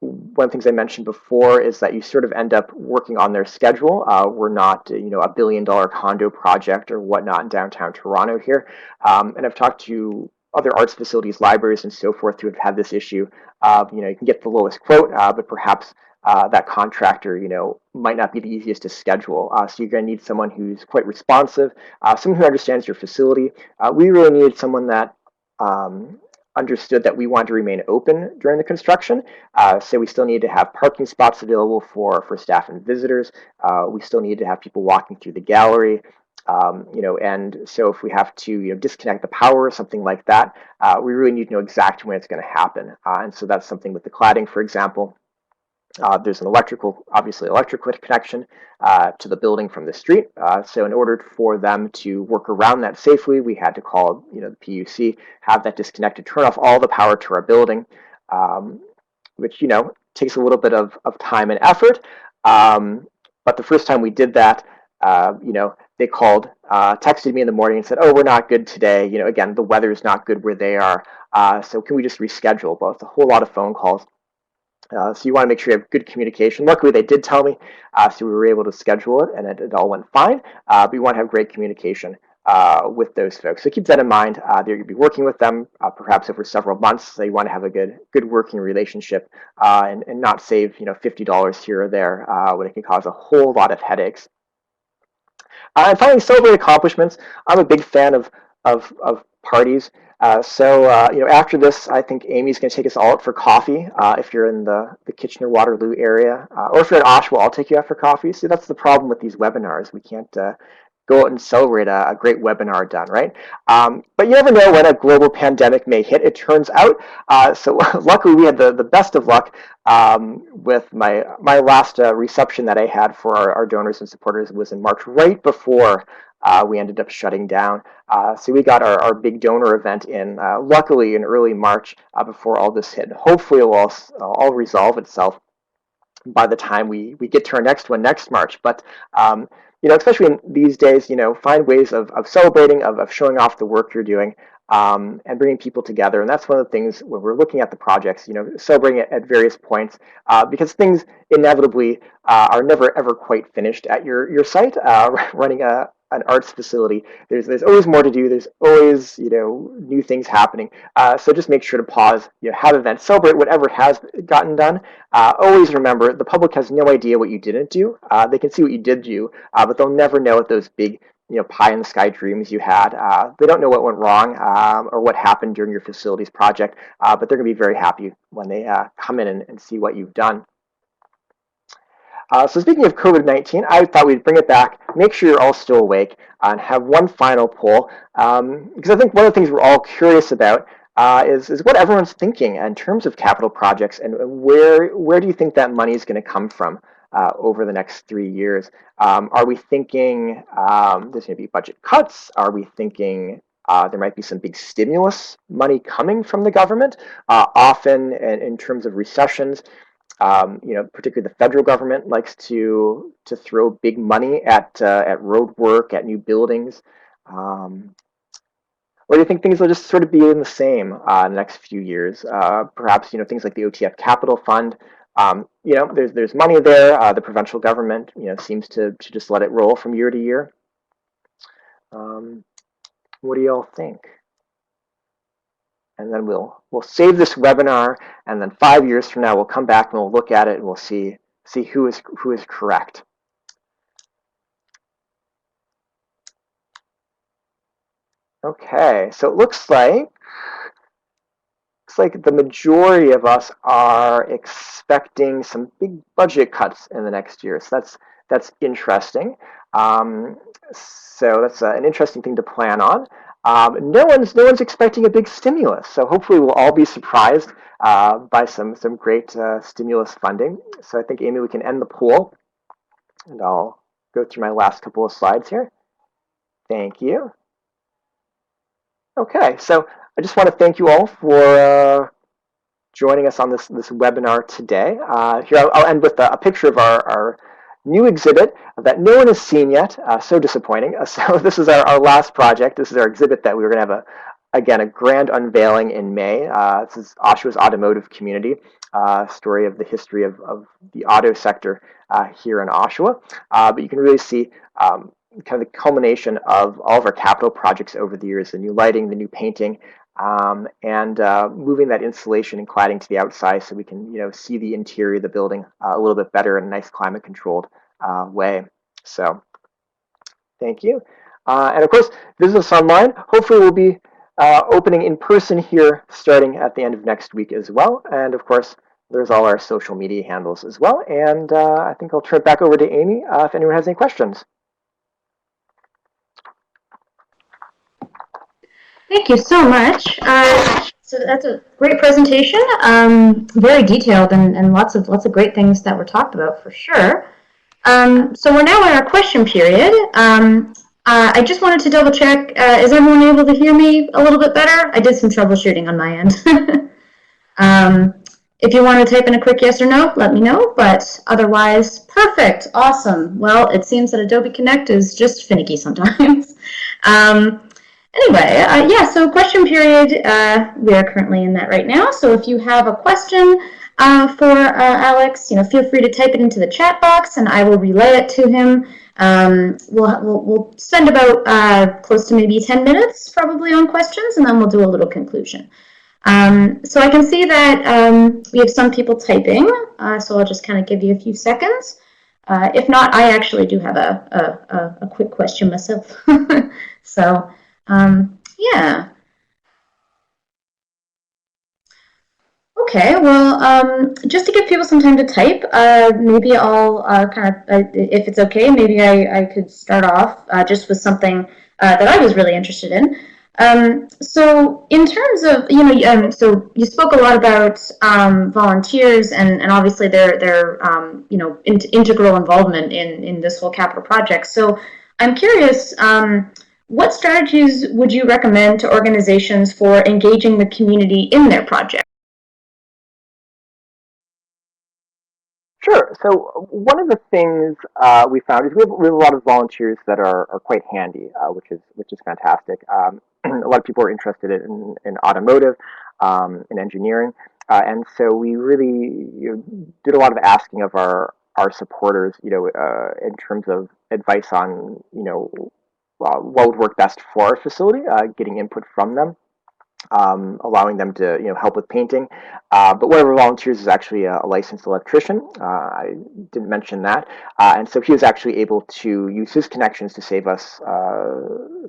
One of the things I mentioned before is that you sort of end up working on their schedule. We're not, a billion-dollar condo project or whatnot in downtown Toronto here. And I've talked to other arts facilities, libraries, and so forth who have had this issue. You can get the lowest quote, but perhaps that contractor, might not be the easiest to schedule. So you're going to need someone who's quite responsive, someone who understands your facility. We really needed someone that understood that we wanted to remain open during the construction. So we still need to have parking spots available for staff and visitors. We still need to have people walking through the gallery. And so if we have to disconnect the power or something like that, we really need to know exactly when it's going to happen. And so that's something with the cladding, for example. There's an electrical connection to the building from the street. So in order for them to work around that safely, we had to call the PUC, have that disconnected, turn off all the power to our building, which takes a little bit of time and effort. But the first time we did that, they called, texted me in the morning and said, "Oh, we're not good today. Again, the weather is not good where they are. So can we just reschedule?" Well, it's a whole lot of phone calls. So you want to make sure you have good communication. Luckily, they did tell me, so we were able to schedule it, and it all went fine. But you want to have great communication with those folks. So keep that in mind. You're going to be working with them perhaps over several months. So you want to have a good working relationship and not save $50 here or there when it can cause a whole lot of headaches. And finally, celebrate accomplishments. I'm a big fan of parties. After this, I think Amy's going to take us all out for coffee. If you're in the Kitchener-Waterloo area, or if you're in Oshawa, I'll take you out for coffee. See, that's the problem with these webinars. We can't go out and celebrate a great webinar done, right? But you never know when a global pandemic may hit, it turns out. So luckily, we had the best of luck with my last reception that I had for our donors and supporters was in March, right before we ended up shutting down. So we got our big donor event in, luckily, in early March before all this hit. Hopefully, it will all resolve itself by the time we get to our next one next March. But especially in these days, find ways of celebrating, of showing off the work you're doing, and bringing people together. And that's one of the things when we're looking at the projects, celebrating at various points, because things inevitably are never ever quite finished at your site. Running an arts facility, there's always more to do. There's always new things happening. So just make sure to pause, have events, celebrate whatever has gotten done. Always remember, the public has no idea what you didn't do. They can see what you did do, but they'll never know what those big pie in the sky dreams you had. They don't know what went wrong or what happened during your facilities project, but they're going to be very happy when they come in and see what you've done. So speaking of COVID-19, I thought we'd bring it back, make sure you're all still awake, and have one final poll, because I think one of the things we're all curious about is what everyone's thinking in terms of capital projects, and where do you think that money is going to come from over the next 3 years? Are we thinking there's going to be budget cuts? Are we thinking there might be some big stimulus money coming from the government? Often, in terms of recessions, particularly the federal government likes to throw big money at road work, at new buildings. Or do you think things will just sort of be in the same in the next few years? Perhaps things like the OTF Capital Fund. There's money there. The provincial government seems to just let it roll from year to year. What do y'all think? And then we'll save this webinar, and then 5 years from now we'll come back and we'll look at it and we'll see who is correct. Okay, so it looks like the majority of us are expecting some big budget cuts in the next year. So that's interesting. Um, so that's an interesting thing to plan on. No one's expecting a big stimulus. So hopefully we'll all be surprised by some great stimulus funding. So I think, Amy, we can end the poll, and I'll go through my last couple of slides here. Thank you. Okay, so I just want to thank you all for joining us on this webinar today. Here I'll end with a picture of our new exhibit that no one has seen yet. So disappointing. So this is our last project. This is our exhibit that we were going to have again a grand unveiling in May. This is Oshawa's automotive community, story of the history of the auto sector here in Oshawa. But you can really see kind of the culmination of all of our capital projects over the years: the new lighting, the new painting, and moving that insulation and cladding to the outside so we can, see the interior of the building a little bit better in a nice climate-controlled way. So, thank you. And of course, visit us online. Hopefully, we'll be opening in person here starting at the end of next week as well. And of course, there's all our social media handles as well. And I think I'll turn it back over to Amy if anyone has any questions. Thank you so much. So that's a great presentation, very detailed, and lots of great things that were talked about for sure. So we're now in our question period. I just wanted to double check, is everyone able to hear me a little bit better? I did some troubleshooting on my end. If you want to type in a quick yes or no, let me know, but otherwise, perfect, awesome. Well, it seems that Adobe Connect is just finicky sometimes. Anyway, yeah, so question period, we are currently in that right now. So if you have a question for Alex, feel free to type it into the chat box and I will relay it to him. We'll spend about close to maybe 10 minutes probably on questions, and then we'll do a little conclusion. So I can see that we have some people typing, so I'll just kind of give you a few seconds. If not, I actually do have a quick question myself. So yeah. Okay, well, just to give people some time to type, maybe I'll if it's okay, maybe I could start off just with something that I was really interested in. So in terms of, so you spoke a lot about volunteers and obviously their integral involvement in this whole capital project. So I'm curious, what strategies would you recommend to organizations for engaging the community in their project? Sure. So one of the things we found is we have a lot of volunteers that are quite handy, which is fantastic. A lot of people are interested in automotive, in engineering, and so we really did a lot of asking of our supporters, in terms of advice on what would work best for our facility, getting input from them. Allowing them to help with painting. But one of our volunteers is actually a licensed electrician. I didn't mention that, and so he was actually able to use his connections to save us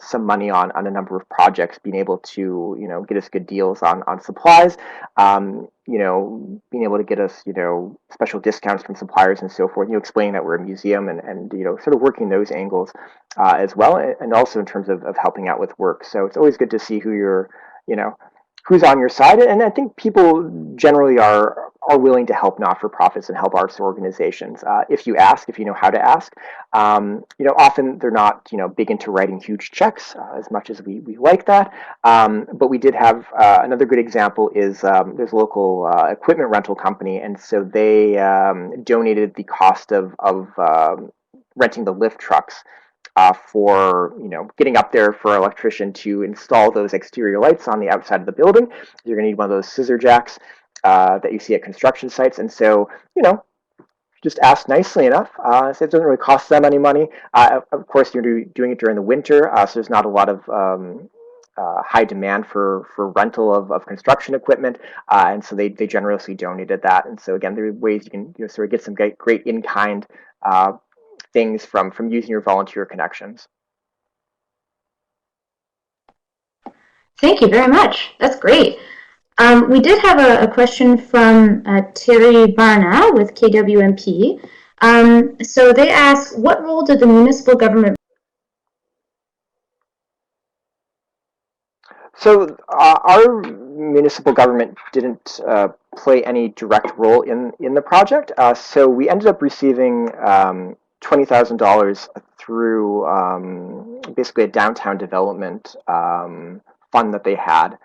some money on a number of projects, being able to get us good deals on supplies. Being able to get us special discounts from suppliers and so forth. Explaining that we're a museum and sort of working those angles as well, and also in terms of helping out with work. So it's always good to see who you're you know who's on your side, and I think people generally are willing to help not-for-profits and help arts organizations if you ask, if you know how to ask. Often they're not big into writing huge checks as much as we like that. But we did have another good example is there's a local equipment rental company, and so they donated the cost of renting the lift trucks for getting up there for an electrician to install those exterior lights on the outside of the building. You're going to need one of those scissor jacks that you see at construction sites, and so just ask nicely enough. So it doesn't really cost them any money. Of course, you're doing it during the winter, so there's not a lot of high demand for rental of construction equipment, and so they generously donated that. And so again, there are ways you can sort of get some great in-kind things from using your volunteer connections. Thank you very much. That's great. We did have a question from Terry Barna with KWMP. So they asked, what role did the municipal government? So our municipal government didn't play any direct role in the project. So we ended up receiving $20,000 through basically a downtown development fund that they had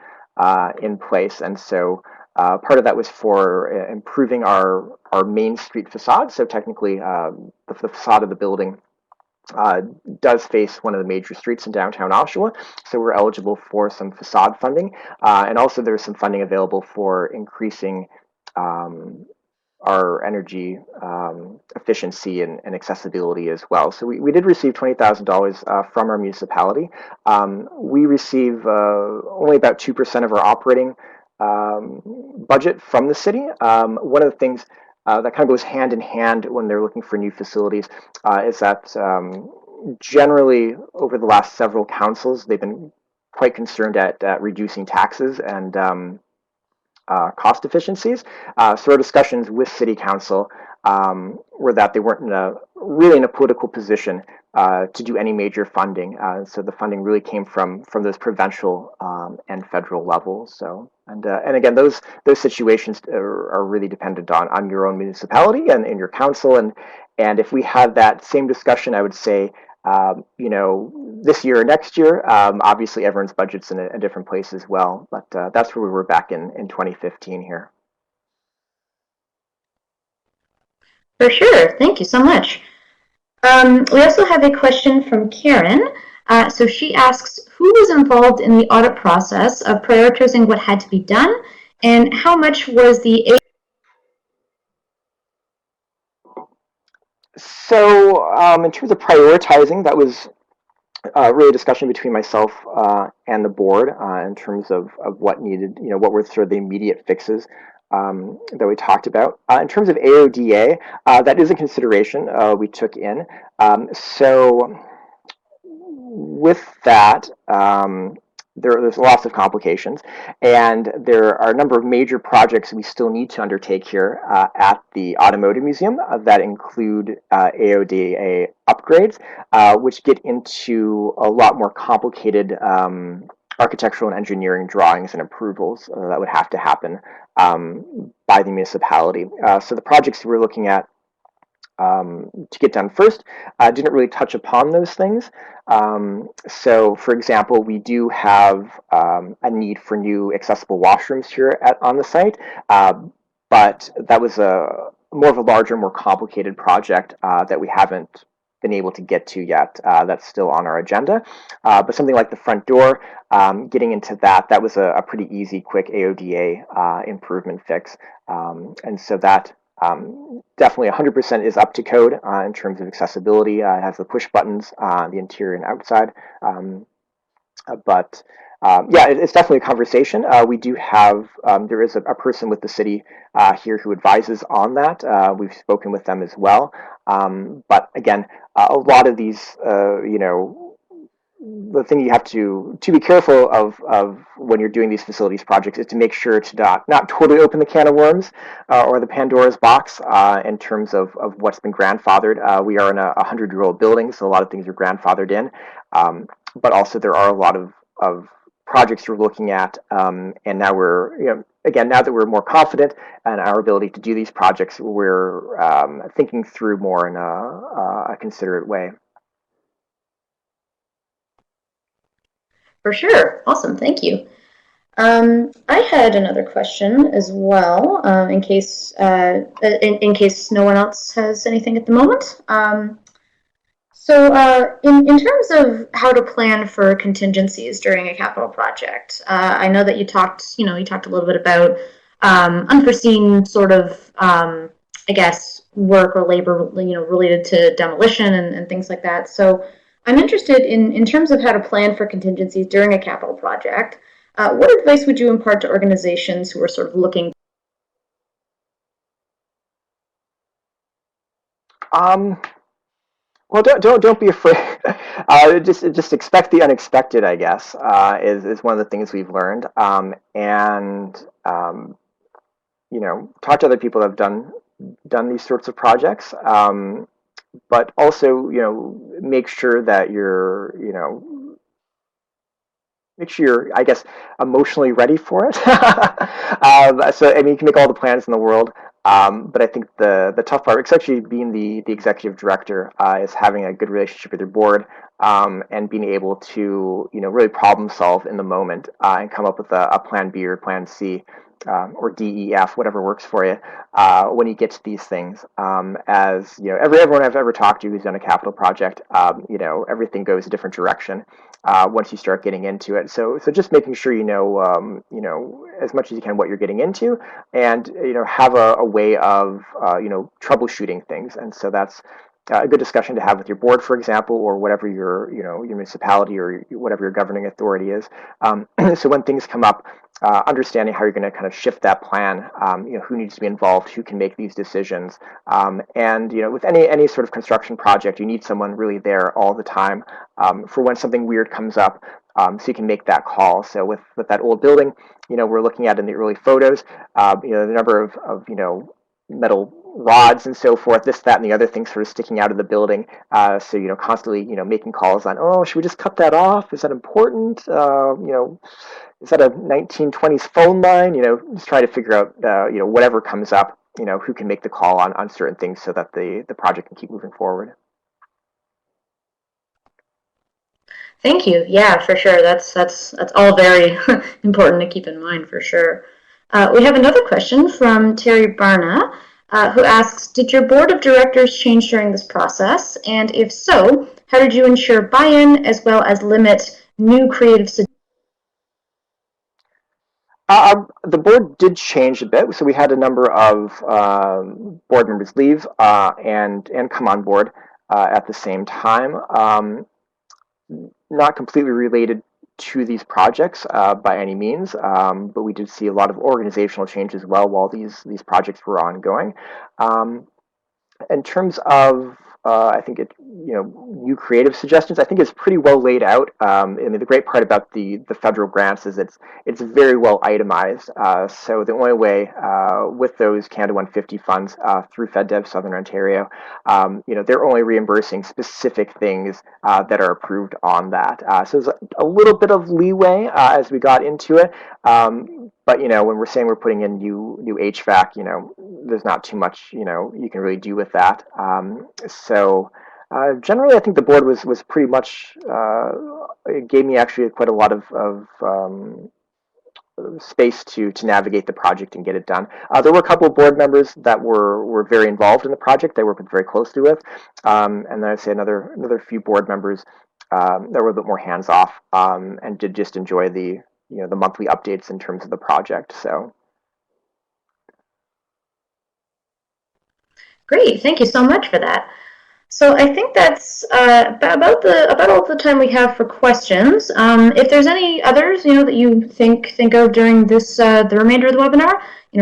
in place, and so part of that was for improving our main street facade. So technically, the facade of the building does face one of the major streets in downtown Oshawa, so we're eligible for some facade funding, and also there's some funding available for increasing our energy efficiency and accessibility as well. So we did receive $20,000 from our municipality. We receive only about 2% of our operating budget from the city. One of the things that kind of goes hand in hand when they're looking for new facilities is that generally over the last several councils, they've been quite concerned at reducing taxes and cost efficiencies. So our discussions with City Council were that they weren't really in a political position to do any major funding. So the funding really came from those provincial and federal levels. So and again, those situations are really dependent on your own municipality and in your council. And if we had that same discussion, I would say, this year or next year, obviously everyone's budget's in a different place as well. But that's where we were back in 2015 here. For sure. Thank you so much. We also have a question from Karen. So she asks, who was involved in the audit process of prioritizing what had to be done, and how much was the So in terms of prioritizing, that was really a discussion between myself and the board in terms of what needed, what were sort of the immediate fixes that we talked about. In terms of AODA, that is a consideration we took in. So with that, there's lots of complications, and there are a number of major projects we still need to undertake here at the Automotive Museum that include AODA upgrades, which get into a lot more complicated architectural and engineering drawings and approvals that would have to happen by the municipality. So the projects we're looking at to get done first didn't really touch upon those things. So, for example, we do have a need for new accessible washrooms here on the site, but that was more of a larger, more complicated project that we haven't been able to get to yet. That's still on our agenda. But something like the front door, getting into that was a pretty easy, quick AODA improvement fix. And so that definitely 100% is up to code in terms of accessibility. It has the push buttons on the interior and outside. But yeah, it's definitely a conversation. We do have, there is a person with the city here who advises on that. We've spoken with them as well. But again, a lot of these, the thing you have to be careful of when you're doing these facilities projects is to make sure to not totally open the can of worms or the Pandora's box in terms of what's been grandfathered. We are in a 100-year-old building, so a lot of things are grandfathered in. But also there are a lot of projects we're looking at, and now we're, again, now that we're more confident in our ability to do these projects, we're thinking through more in a considerate way. For sure. Awesome. Thank you. I had another question as well, in case in case no one else has anything at the moment. So in terms of how to plan for contingencies during a capital project, I know that you talked a little bit about unforeseen sort of, I guess, work or labor, related to demolition and things like that. So I'm interested in terms of how to plan for contingencies during a capital project. What advice would you impart to organizations who are sort of looking? Well, don't be afraid. Just expect the unexpected, I guess, is one of the things we've learned. And talk to other people that have done these sorts of projects. But also, make sure that make sure you're, I guess, emotionally ready for it. So, I mean, you can make all the plans in the world, but I think the tough part, especially being the executive director, is having a good relationship with your board, and being able to, really problem solve in the moment, and come up with a plan B or plan C. Or D, E, F, whatever works for you, when you get to these things. As everyone I've ever talked to who's done a capital project, everything goes a different direction once you start getting into it. So just making sure as much as you can what you're getting into, and have a way of troubleshooting things. And so that's a good discussion to have with your board, for example, or whatever your municipality or whatever your governing authority is. So when things come up, understanding how you're going to kind of shift that plan, who needs to be involved, who can make these decisions, and with any sort of construction project, you need someone really there all the time, for when something weird comes up, so you can make that call. So with that old building, we're looking at in the early photos, the number of metal rods and so forth, this, that, and the other things sort of sticking out of the building. So constantly making calls on, oh, should we just cut that off? Is that important? Is that a 1920s phone line? Just try to figure out whatever comes up, who can make the call on certain things so that the project can keep moving forward. Thank you. Yeah, for sure. That's all very important to keep in mind, for sure. We have another question from Terry Barna, who asks, did your board of directors change during this process? And if so, how did you ensure buy-in as well as limit new creative suggestions? The board did change a bit, so we had a number of board members leave, and come on board at the same time. Not completely related to these projects by any means, but we did see a lot of organizational change as well while these projects were ongoing. In terms of, I think new creative suggestions, I think it's pretty well laid out. I mean, the great part about the federal grants is it's very well itemized. So the only way with those Canada 150 funds through FedDev Southern Ontario, they're only reimbursing specific things that are approved on that. So there's a little bit of leeway as we got into it. But when we're saying we're putting in new HVAC, there's not too much you can really do with that. So generally, I think the board was pretty much, it gave me actually quite a lot of space to navigate the project and get it done. There were a couple of board members that were very involved in the project. They worked very closely with, and then I'd say another few board members that were a bit more hands off, and did just enjoy the the monthly updates in terms of the project. So Great, thank you so much for that. So I think that's about all the time we have for questions. If there's any others, that you think of during this the remainder of the webinar,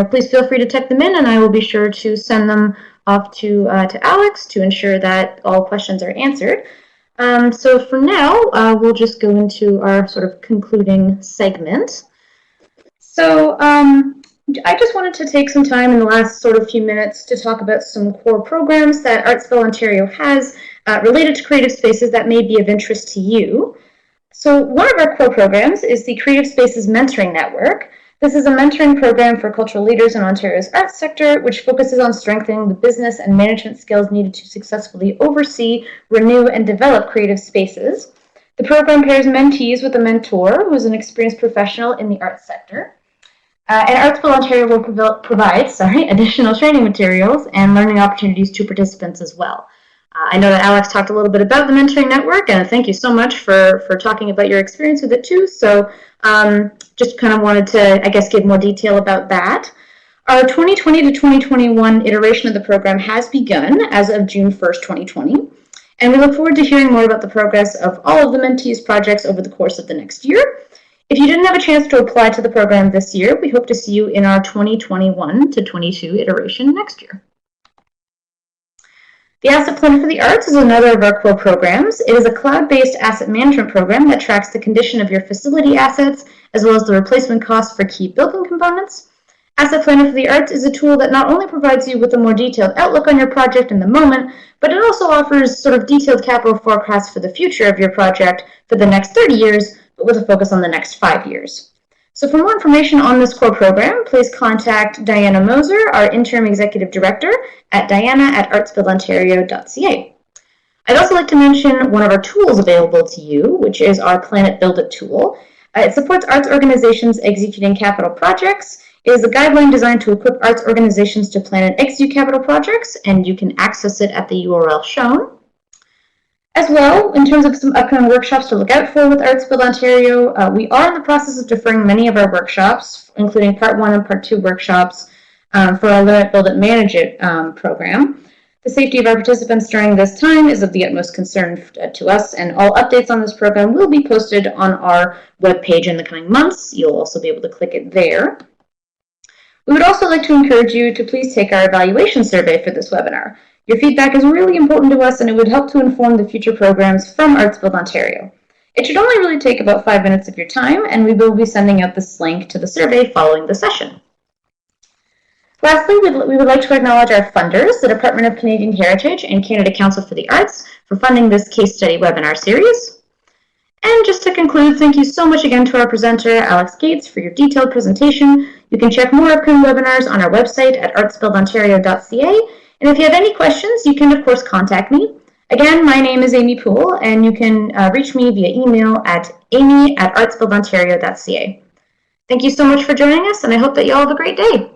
please feel free to type them in, and I will be sure to send them off to Alex to ensure that all questions are answered. So for now, we'll just go into our sort of concluding segment. So I just wanted to take some time in the last sort of few minutes to talk about some core programs that ArtsBuild Ontario has related to creative spaces that may be of interest to you. So one of our core programs is the Creative Spaces Mentoring Network. This is a mentoring program for cultural leaders in Ontario's arts sector, which focuses on strengthening the business and management skills needed to successfully oversee, renew, and develop creative spaces. The program pairs mentees with a mentor who is an experienced professional in the arts sector. And ArtsBuild Ontario will provide additional training materials and learning opportunities to participants as well. I know that Alex talked a little bit about the mentoring network, and thank you so much for talking about your experience with it too. So just kind of wanted to, I guess, give more detail about that. Our 2020 to 2021 iteration of the program has begun as of June 1st, 2020. And we look forward to hearing more about the progress of all of the mentees projects over the course of the next year. If you didn't have a chance to apply to the program this year, we hope to see you in our 2021 to 22 iteration next year. The Asset Planner for the Arts is another of our core programs. It is a cloud-based asset management program that tracks the condition of your facility assets as well as the replacement costs for key building components. Asset Planner for the Arts is a tool that not only provides you with a more detailed outlook on your project in the moment, but it also offers sort of detailed capital forecasts for the future of your project for the next 30 years, but with a focus on the next 5 years. So for more information on this core program, please contact Diana Moser, our Interim Executive Director, at diana@artsbuildontario.ca. I'd also like to mention one of our tools available to you, which is our Planet Build It tool. It supports arts organizations executing capital projects. It is a guideline designed to equip arts organizations to plan and execute capital projects, and you can access it at the URL shown. As well, in terms of some upcoming workshops to look out for with ArtsBuild Ontario, we are in the process of deferring many of our workshops, including Part 1 and Part 2 workshops for our Learn It, Build It, Manage It program. The safety of our participants during this time is of the utmost concern to us, and all updates on this program will be posted on our webpage in the coming months. You'll also be able to click it there. We would also like to encourage you to please take our evaluation survey for this webinar. Your feedback is really important to us, and it would help to inform the future programs from ArtsBuild Ontario. It should only really take about 5 minutes of your time, and we will be sending out this link to the survey following the session. Lastly, we would like to acknowledge our funders, the Department of Canadian Heritage and Canada Council for the Arts, for funding this case study webinar series. And just to conclude, thank you so much again to our presenter, Alex Gates, for your detailed presentation. You can check more upcoming webinars on our website at artsbuildontario.ca. And if you have any questions, you can, of course, contact me. Again, my name is Amy Poole, and you can reach me via email at amy@artsbuildontario.ca. Thank you so much for joining us, and I hope that you all have a great day.